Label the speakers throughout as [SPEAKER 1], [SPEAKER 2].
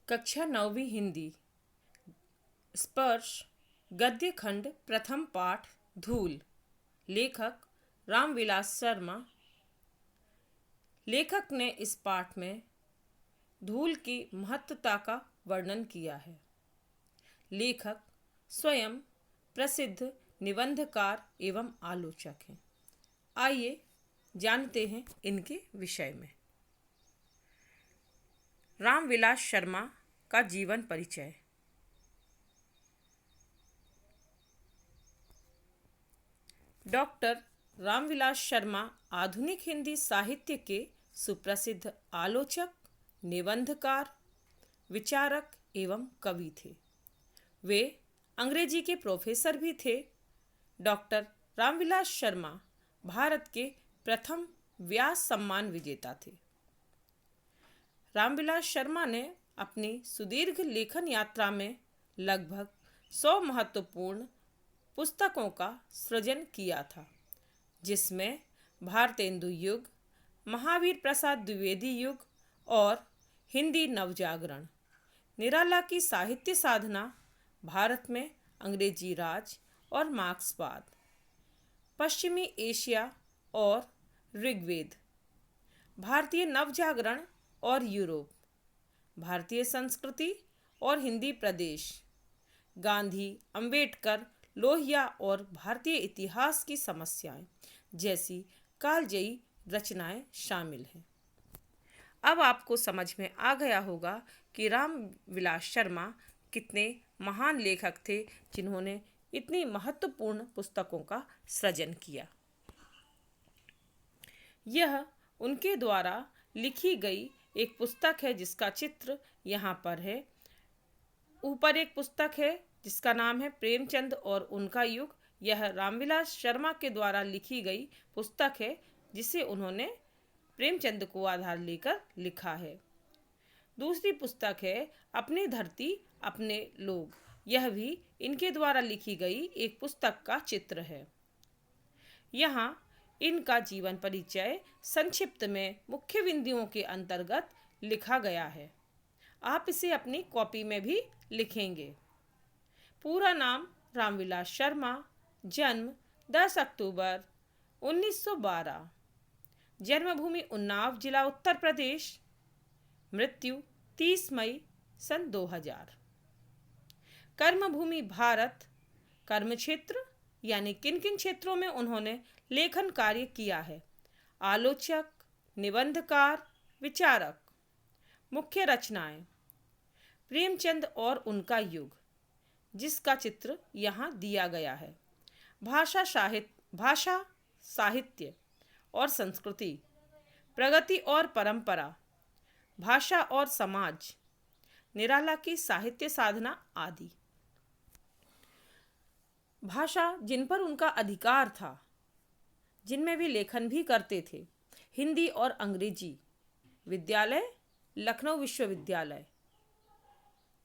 [SPEAKER 1] कक्षा 9वीं हिंदी स्पर्श गद्य खंड प्रथम पाठ धूल। लेखक रामविलास शर्मा। लेखक ने इस पाठ में धूल की महत्वता का वर्णन किया है। लेखक स्वयं प्रसिद्ध निबंधकार एवं आलोचक हैं। आइए जानते हैं इनके विषय में। रामविलास शर्मा का जीवन परिचय। डॉक्टर रामविलास शर्मा आधुनिक हिंदी साहित्य के सुप्रसिद्ध आलोचक, निबंधकार, विचारक एवं कवि थे। वे अंग्रेजी के प्रोफेसर भी थे। डॉक्टर रामविलास शर्मा भारत के प्रथम व्यास सम्मान विजेता थे। रामविलास शर्मा ने अपनी सुदीर्घ लेखन यात्रा में लगभग 100 महत्वपूर्ण पुस्तकों का सृजन किया था, जिसमें भारतेंदु युग, महावीर प्रसाद द्विवेदी युग और हिंदी नवजागरण, निराला की साहित्य साधना, भारत में अंग्रेजी राज और मार्क्सवाद, पश्चिमी एशिया और ऋग्वेद, भारतीय नवजागरण और यूरोप, भारतीय संस्कृति और हिंदी प्रदेश, गांधी, अंबेडकर, लोहिया और भारतीय इतिहास की समस्याएं जैसी कालजयी रचनाएं शामिल हैं। अब आपको समझ में आ गया होगा कि रामविलास शर्मा कितने महान लेखक थे, जिन्होंने इतनी महत्वपूर्ण पुस्तकों का सृजन किया। यह उनके द्वारा लिखी गई एक पुस्तक है जिसका चित्र यहाँ पर है। ऊपर एक पुस्तक है जिसका नाम है प्रेमचंद और उनका युग। यह रामविलास शर्मा के द्वारा लिखी गई पुस्तक है, जिसे उन्होंने प्रेमचंद को आधार लेकर लिखा है। दूसरी पुस्तक है अपनी धरती अपने लोग। यह भी इनके द्वारा लिखी गई एक पुस्तक का चित्र है। यहाँ इनका जीवन परिचय संक्षिप्त में मुख्य बिंदुओं के अंतर्गत लिखा गया है। आप इसे अपनी कॉपी में भी लिखेंगे। पूरा नाम रामविलास शर्मा, जन्म 10 अक्टूबर 1912, जन्मभूमि उन्नाव जिला उत्तर प्रदेश, मृत्यु 30 मई सन 2000। कर्मभूमि भारत। कर्म क्षेत्र यानी किन किन क्षेत्रों में उन्होंने लेखन कार्य किया है? आलोचक, निबंधकार, विचारक। मुख्य रचनाएं प्रेमचंद और उनका युग, जिसका चित्र यहाँ दिया गया है। भाषा साहित्य और संस्कृति, प्रगति और परंपरा, भाषा और समाज, निराला की साहित्य साधना आदि। भाषा जिन पर उनका अधिकार था, जिनमें भी लेखन भी करते थे, हिंदी और अंग्रेजी। विद्यालय लखनऊ विश्वविद्यालय।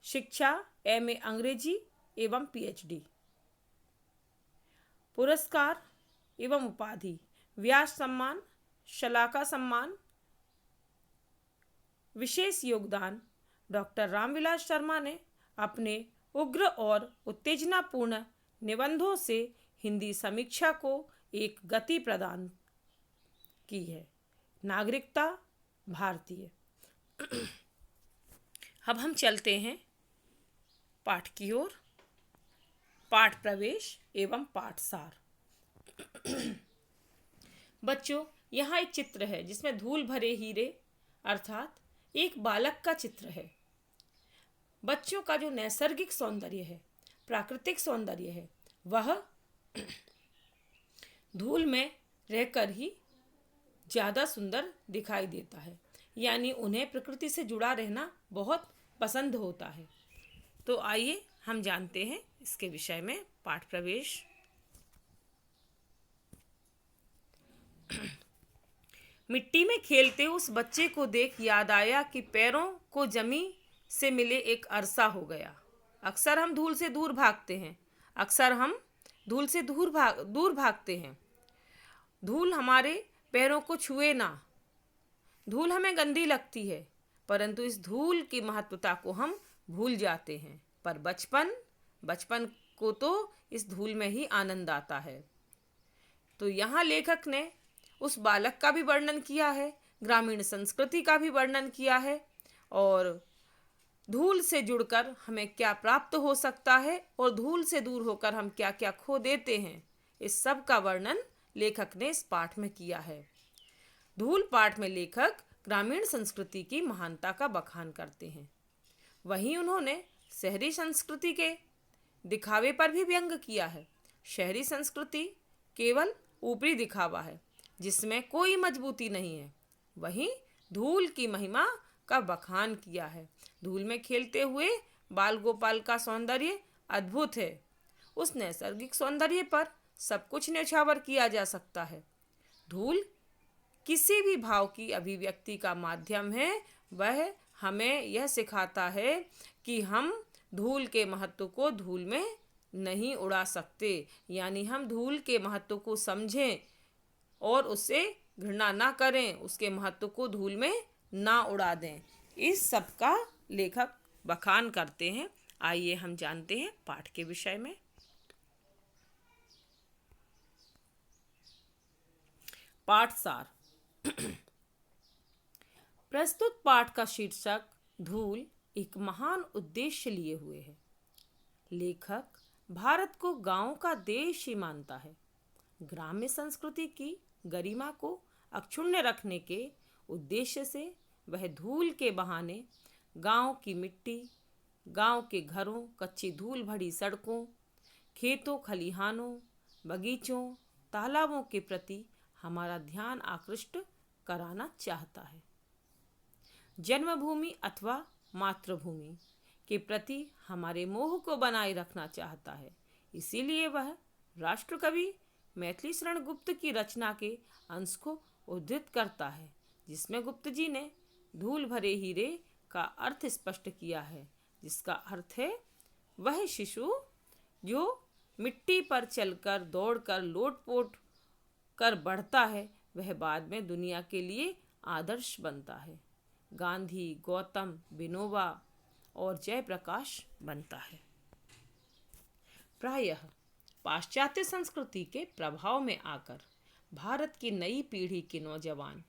[SPEAKER 1] शिक्षा एमए अंग्रेजी एवं पीएचडी। पुरस्कार एवं उपाधि व्यास सम्मान, शलाका सम्मान। विशेष योगदान डॉक्टर रामविलास शर्मा ने अपने उग्र और उत्तेजनापूर्ण निबंधों से हिंदी समीक्षा को एक गति प्रदान की है। नागरिकता भारतीय। अब हम चलते हैं पाठ की ओर। पाठ प्रवेश एवं पाठसार। बच्चों, यहाँ एक चित्र है जिसमें धूल भरे हीरे अर्थात एक बालक का चित्र है। बच्चों का जो नैसर्गिक सौंदर्य है, प्राकृतिक सौंदर्य है, वह धूल में रहकर ही ज़्यादा सुंदर दिखाई देता है। यानी उन्हें प्रकृति से जुड़ा रहना बहुत पसंद होता है। तो आइए हम जानते हैं इसके विषय में। पाठ प्रवेश। मिट्टी में खेलते उस बच्चे को देख याद आया कि पैरों को जमीन से मिले एक अरसा हो गया। अक्सर हम धूल से दूर भागते हैं। दूर भागते हैं। धूल हमारे पैरों को छुए ना। धूल हमें गंदी लगती है। परंतु इस धूल की महत्वता को हम भूल जाते हैं। पर बचपन को तो इस धूल में ही आनंद आता है। तो यहाँ लेखक ने उस बालक का भी वर्णन किया है, ग्रामीण संस्कृति का भी वर्णन किया है, और धूल से जुड़कर हमें क्या प्राप्त हो सकता है और धूल से दूर होकर हम क्या क्या खो देते हैं, इस सब का वर्णन लेखक ने इस पाठ में किया है। धूल पाठ में लेखक ग्रामीण संस्कृति की महानता का बखान करते हैं। वहीं उन्होंने शहरी संस्कृति के दिखावे पर भी व्यंग किया है। शहरी संस्कृति केवल ऊपरी दिखावा है जिसमें कोई मजबूती नहीं है। वहीं धूल की महिमा का बखान किया है। धूल में खेलते हुए बाल गोपाल का सौंदर्य अद्भुत है। उस नैसर्गिक सौंदर्य पर सब कुछ न्यौछावर किया जा सकता है। धूल किसी भी भाव की अभिव्यक्ति का माध्यम है। वह हमें यह सिखाता है कि हम धूल के महत्व को धूल में नहीं उड़ा सकते, यानी हम धूल के महत्व को समझें और उससे घृणा ना करें, उसके महत्व को धूल में ना उड़ा दें। इस सब का लेखक बखान करते हैं। आइए हम जानते हैं पाठ के विषय में। पाठ सार। प्रस्तुत पाठ का शीर्षक धूल एक महान उद्देश्य लिए हुए है। लेखक भारत को गांव का देश ही मानता है। ग्राम्य संस्कृति की गरिमा को अक्षुण्ण रखने के उद्देश्य से वह धूल के बहाने गांव की मिट्टी, गांव के घरों, कच्ची धूल भरी सड़कों, खेतों, खलिहानों, बगीचों, तालाबों के प्रति हमारा ध्यान आकृष्ट कराना चाहता है। जन्मभूमि अथवा मातृभूमि के प्रति हमारे मोह को बनाए रखना चाहता है। इसीलिए वह राष्ट्रकवि मैथिली शरण गुप्त की रचना के अंश को उद्धृत करता है, जिसमें गुप्त जी ने धूल भरे हीरे का अर्थ स्पष्ट किया है, जिसका अर्थ है वह शिशु जो मिट्टी पर चलकर, दौड़कर, लोटपोट कर बढ़ता है, वह बाद में दुनिया के लिए आदर्श बनता है। गांधी, गौतम, विनोबा और जयप्रकाश बनता है। प्रायः पाश्चात्य संस्कृति के प्रभाव में आकर भारत की नई पीढ़ी के नौजवान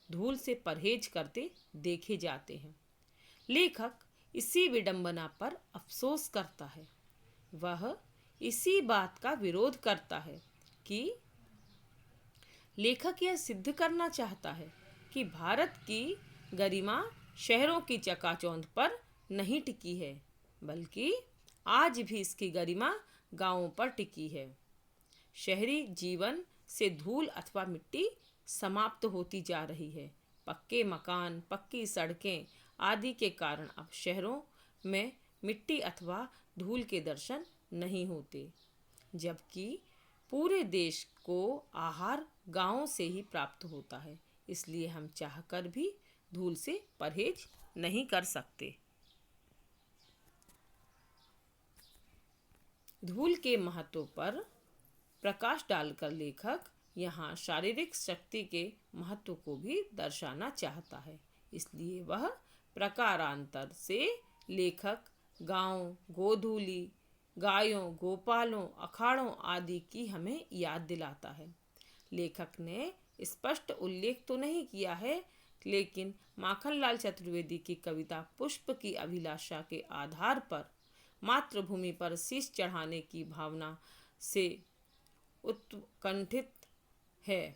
[SPEAKER 1] धूल से परहेज करते देखे जाते हैं। लेखक इसी विडंबना पर अफसोस करता है। वह इसी बात का विरोध करता है कि लेखक यह सिद्ध करना चाहता है कि भारत की गरिमा शहरों की चकाचौंध पर नहीं टिकी है, बल्कि आज भी इसकी गरिमा गांवों पर टिकी है। शहरी जीवन से धूल अथवा मिट्टी समाप्त होती जा रही है। पक्के मकान, पक्की सड़कें आदि के कारण अब शहरों में मिट्टी अथवा धूल के दर्शन नहीं होते, जबकि पूरे देश को आहार गांवों से ही प्राप्त होता है। इसलिए हम चाहकर भी धूल से परहेज नहीं कर सकते। धूल के महत्व पर प्रकाश डालकर लेखक यहाँ शारीरिक शक्ति के महत्व को भी दर्शाना चाहता है। इसलिए वह प्रकारांतर से लेखक गांव, गोधूली, गायों, गोपालों, अखाड़ों आदि की हमें याद दिलाता है। लेखक ने स्पष्ट उल्लेख तो नहीं किया है, लेकिन माखनलाल चतुर्वेदी की कविता पुष्प की अभिलाषा के आधार पर मातृभूमि पर शीश चढ़ाने की भावना से उत्कंठित है।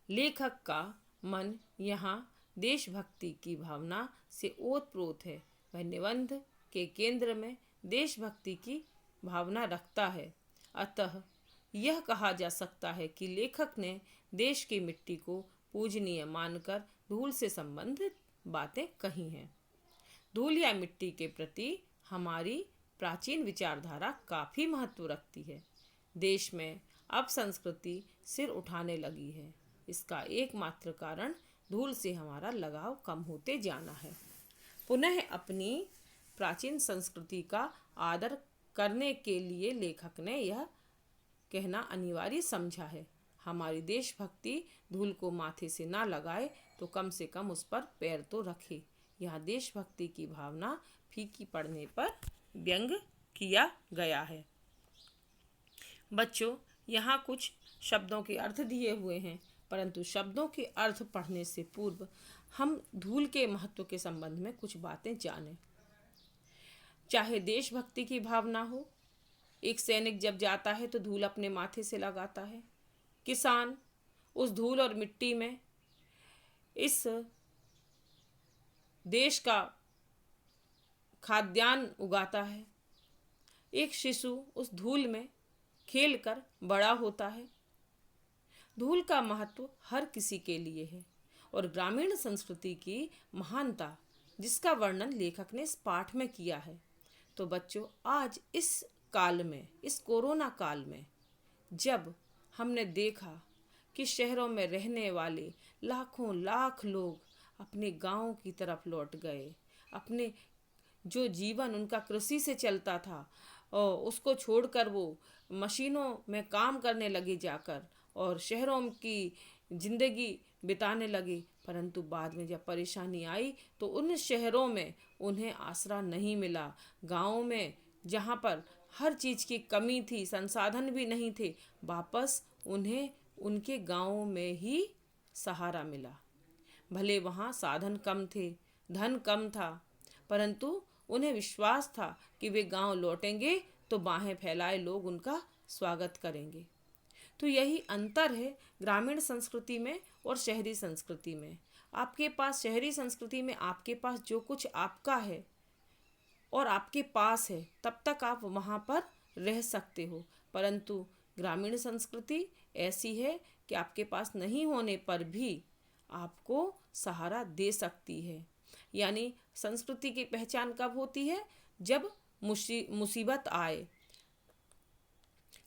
[SPEAKER 1] लेखक का मन यहाँ देशभक्ति की भावना से ओतप्रोत है। वह निबंध के केंद्र में देशभक्ति की भावना रखता है। अतः यह कहा जा सकता है कि लेखक ने देश की मिट्टी को पूजनीय मानकर धूल से संबंधित बातें कही हैं। धूल या मिट्टी के प्रति हमारी प्राचीन विचारधारा काफ़ी महत्व रखती है। देश में अब संस्कृति सिर उठाने लगी है। इसका एकमात्र कारण धूल से हमारा लगाव कम होते जाना है। पुनः अपनी प्राचीन संस्कृति का आदर करने के लिए लेखक ने यह कहना अनिवार्य समझा है। हमारी देशभक्ति धूल को माथे से ना लगाए तो कम से कम उस पर पैर तो रखे। यह देशभक्ति की भावना फीकी पड़ने पर व्यंग किया गया है। बच्चों, यहाँ कुछ शब्दों के अर्थ दिए हुए हैं, परंतु शब्दों के अर्थ पढ़ने से पूर्व हम धूल के महत्व के संबंध में कुछ बातें जानें। चाहे देशभक्ति की भावना हो, एक सैनिक जब जाता है तो धूल अपने माथे से लगाता है। किसान उस धूल और मिट्टी में इस देश का खाद्यान्न उगाता है। एक शिशु उस धूल में खेलकर बड़ा होता है। धूल का महत्व हर किसी के लिए है और ग्रामीण संस्कृति की महानता जिसका वर्णन लेखक ने इस पाठ में किया है। तो बच्चों, आज इस काल में, इस कोरोना काल में, जब हमने देखा कि शहरों में रहने वाले लाखों लाख लोग अपने गांव की तरफ लौट गए, अपने जो जीवन उनका कृषि से चलता था और उसको छोड़कर वो मशीनों में काम करने लगे जाकर और शहरों की जिंदगी बिताने लगे, परंतु बाद में जब परेशानी आई तो उन शहरों में उन्हें आसरा नहीं मिला। गाँव में जहाँ पर हर चीज़ की कमी थी, संसाधन भी नहीं थे, वापस उन्हें उनके गाँव में ही सहारा मिला। भले वहाँ साधन कम थे, धन कम था, परंतु उन्हें विश्वास था कि वे गांव लौटेंगे तो बाहें फैलाए लोग उनका स्वागत करेंगे। तो यही अंतर है ग्रामीण संस्कृति में और शहरी संस्कृति में। आपके पास शहरी संस्कृति में आपके पास जो कुछ आपका है और आपके पास है तब तक आप वहाँ पर रह सकते हो, परंतु ग्रामीण संस्कृति ऐसी है कि आपके पास नहीं होने पर भी आपको सहारा दे सकती है। यानी संस्कृति की पहचान कब होती है? जब मुसीबत आए।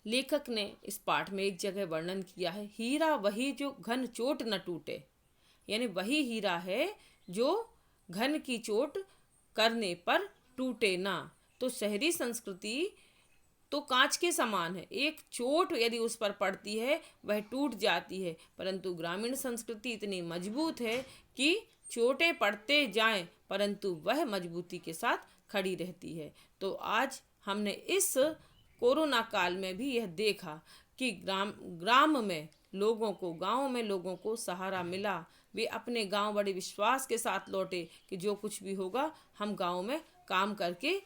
[SPEAKER 1] लेखक ने इस पाठ में एक जगह वर्णन किया है, हीरा वही जो घन चोट न टूटे। यानी वही हीरा है जो घन की चोट करने पर टूटे ना। तो शहरी संस्कृति तो कांच के समान है, एक चोट यदि उस पर पड़ती है वह टूट जाती है, परंतु ग्रामीण संस्कृति इतनी मजबूत है कि चोटें पड़ते जाएं परंतु वह मजबूती के साथ खड़ी रहती है। तो आज हमने इस कोरोना काल में भी यह देखा कि गांव में लोगों को सहारा मिला। वे अपने गांव बड़े विश्वास के साथ लौटे कि जो कुछ भी होगा हम गांव में काम करके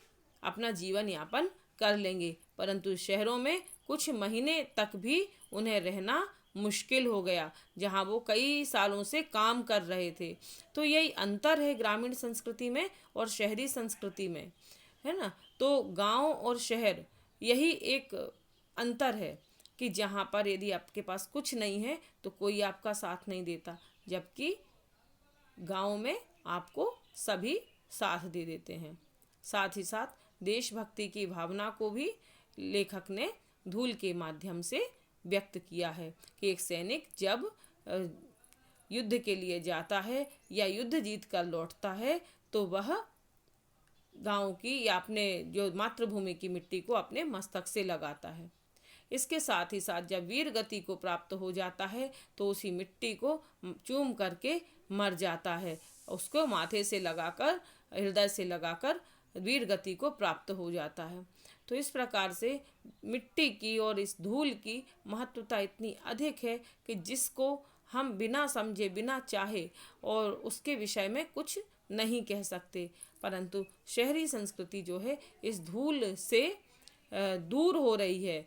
[SPEAKER 1] अपना जीवन यापन कर लेंगे, परंतु शहरों में कुछ महीने तक भी उन्हें रहना मुश्किल हो गया, जहां वो कई सालों से काम कर रहे थे। तो यही अंतर है ग्रामीण संस्कृति में और शहरी संस्कृति में, है ना। तो गांव और शहर यही एक अंतर है कि जहां पर यदि आपके पास कुछ नहीं है तो कोई आपका साथ नहीं देता, जबकि गांव में आपको सभी साथ दे देते हैं। साथ ही साथ देशभक्ति की भावना को भी लेखक ने धूल के माध्यम से व्यक्त किया है कि एक सैनिक जब युद्ध के लिए जाता है या युद्ध जीत कर लौटता है तो वह गांव की या अपने जो मातृभूमि की मिट्टी को अपने मस्तक से लगाता है। इसके साथ ही साथ जब वीर गति को प्राप्त हो जाता है तो उसी मिट्टी को चूम करके मर जाता है, उसको माथे से लगाकर, हृदय से लगाकर वीर गति को प्राप्त हो जाता है। तो इस प्रकार से मिट्टी की और इस धूल की महत्वता इतनी अधिक है कि जिसको हम बिना समझे, बिना चाहे और उसके विषय में कुछ नहीं कह सकते। परंतु शहरी संस्कृति जो है इस धूल से दूर हो रही है,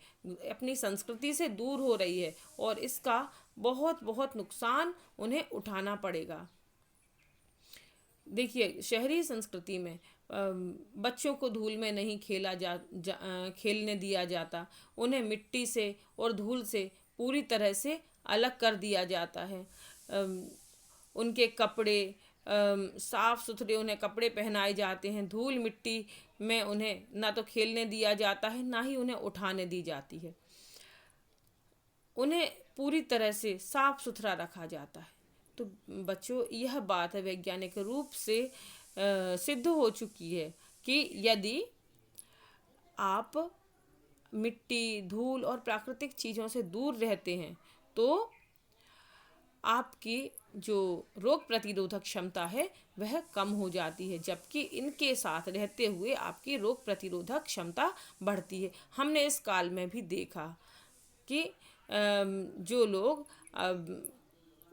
[SPEAKER 1] अपनी संस्कृति से दूर हो रही है और इसका बहुत बहुत नुकसान उन्हें उठाना पड़ेगा। देखिए, शहरी संस्कृति में बच्चों को धूल में नहीं खेलने दिया जाता, उन्हें मिट्टी से और धूल से पूरी तरह से अलग कर दिया जाता है। उनके कपड़े साफ सुथरे उन्हें कपड़े पहनाए जाते हैं, धूल मिट्टी में उन्हें ना तो खेलने दिया जाता है ना ही उन्हें उठाने दी जाती है। उन्हें पूरी तरह से साफ सुथरा रखा जाता है। तो बच्चों, यह बात है वैज्ञानिक रूप से सिद्ध हो चुकी है कि यदि आप मिट्टी, धूल और प्राकृतिक चीज़ों से दूर रहते हैं तो आपकी जो रोग प्रतिरोधक क्षमता है वह कम हो जाती है, जबकि इनके साथ रहते हुए आपकी रोग प्रतिरोधक क्षमता बढ़ती है। हमने इस काल में भी देखा कि जो लोग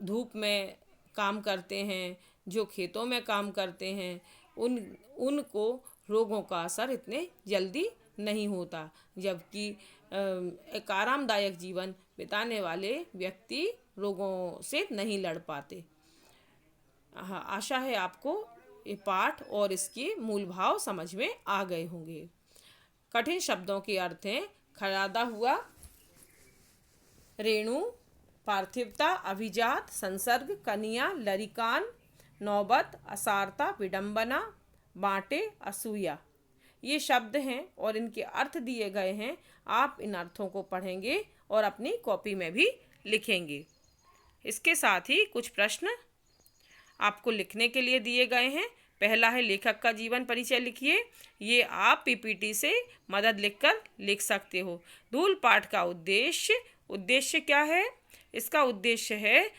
[SPEAKER 1] धूप में काम करते हैं, जो खेतों में काम करते हैं, उनको रोगों का असर इतने जल्दी नहीं होता, जबकि एक आरामदायक जीवन बिताने वाले व्यक्ति रोगों से नहीं लड़ पाते। हाँ, आशा है आपको ये पाठ और इसके मूल भाव समझ में आ गए होंगे। कठिन शब्दों के अर्थ हैं खरादा हुआ, रेणु, पार्थिवता, अभिजात, संसर्ग, कनिया, लरिकान, नौबत, असारता, विडंबना, बांटे, असूया। ये शब्द हैं और इनके अर्थ दिए गए हैं। आप इन अर्थों को पढ़ेंगे और अपनी कॉपी में भी लिखेंगे। इसके साथ ही कुछ प्रश्न आपको लिखने के लिए दिए गए हैं। पहला है लेखक का जीवन परिचय लिखिए। ये आप पीपीटी से मदद लिखकर लिख सकते हो। धूल पाठ का उद्देश्य क्या है? इसका उद्देश्य है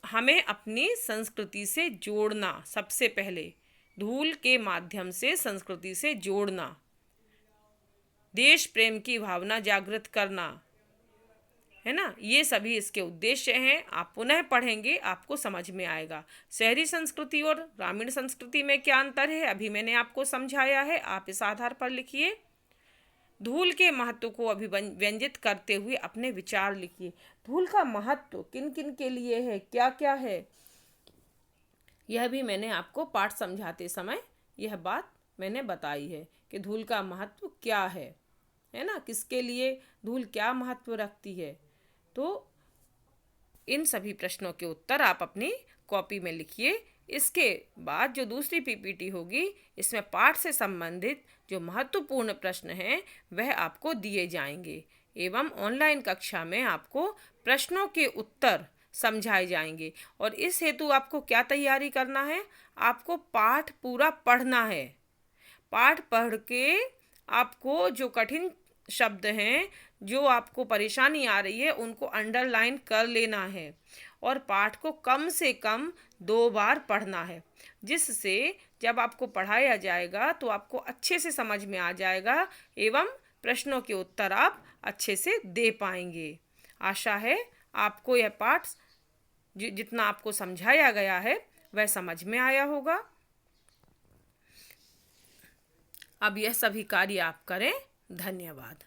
[SPEAKER 1] हमें अपनी संस्कृति से जोड़ना। सबसे पहले धूल के माध्यम से संस्कृति से जोड़ना, देश प्रेम की भावना जागृत करना, है ना। ये सभी इसके उद्देश्य हैं। आप पुनः पढ़ेंगे, आपको समझ में आएगा। शहरी संस्कृति और ग्रामीण संस्कृति में क्या अंतर है, अभी मैंने आपको समझाया है। आप इस आधार पर लिखिए। धूल के महत्व को अभिव्यंजित करते हुए अपने विचार लिखिए। धूल का महत्व किन किन के लिए है, क्या क्या है, यह भी मैंने आपको पाठ समझाते समय यह बात मैंने बताई है कि धूल का महत्व क्या है ना, किसके लिए धूल क्या महत्व रखती है। तो इन सभी प्रश्नों के उत्तर आप अपनी कॉपी में लिखिए। इसके बाद जो दूसरी पीपीटी होगी, इसमें पाठ से संबंधित जो महत्वपूर्ण प्रश्न हैं वह आपको दिए जाएंगे एवं ऑनलाइन कक्षा में आपको प्रश्नों के उत्तर समझाए जाएंगे। और इस हेतु आपको क्या तैयारी करना है? आपको पाठ पूरा पढ़ना है। पाठ पढ़ के आपको जो कठिन शब्द हैं, जो आपको परेशानी आ रही है, उनको अंडरलाइन कर लेना है और पाठ को कम से कम 2 बार पढ़ना है, जिससे जब आपको पढ़ाया जाएगा तो आपको अच्छे से समझ में आ जाएगा एवं प्रश्नों के उत्तर आप अच्छे से दे पाएंगे। आशा है आपको यह पाठ जितना आपको समझाया गया है वह समझ में आया होगा। अब यह सभी कार्य आप करें। धन्यवाद।